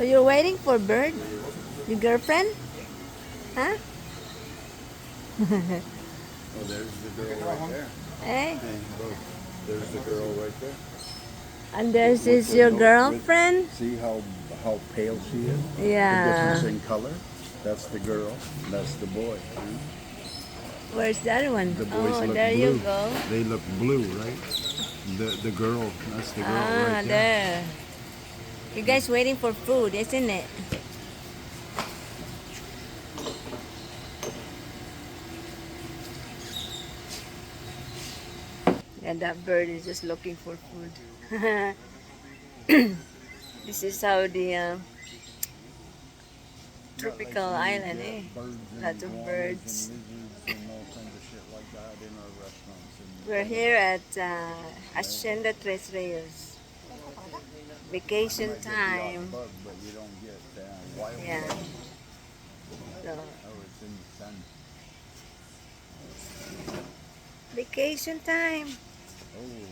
So you're waiting for bird? Your girlfriend? Huh? Oh, there's the girl right there. Hey? Hey, look. There's the girl right there. And this With is the your note, girlfriend? see how pale she is? The difference Yeah. in color. That's the girl. That's the boy. Where's the other one? The boys Oh, look there you blue. go. They look blue, right? The girl. That's the girl Ah, right there. there. You guys waiting for food, isn't it? And that bird is just looking for food. This is how the tropical island, eh? Lots of birds. And all kinds of shit like that in our restaurants. We're here at Hacienda Tres Rios. Vacation time. Bug, but you don't get wild Yeah. bug. So, Oh, it's in the sun. vacation time. Oh.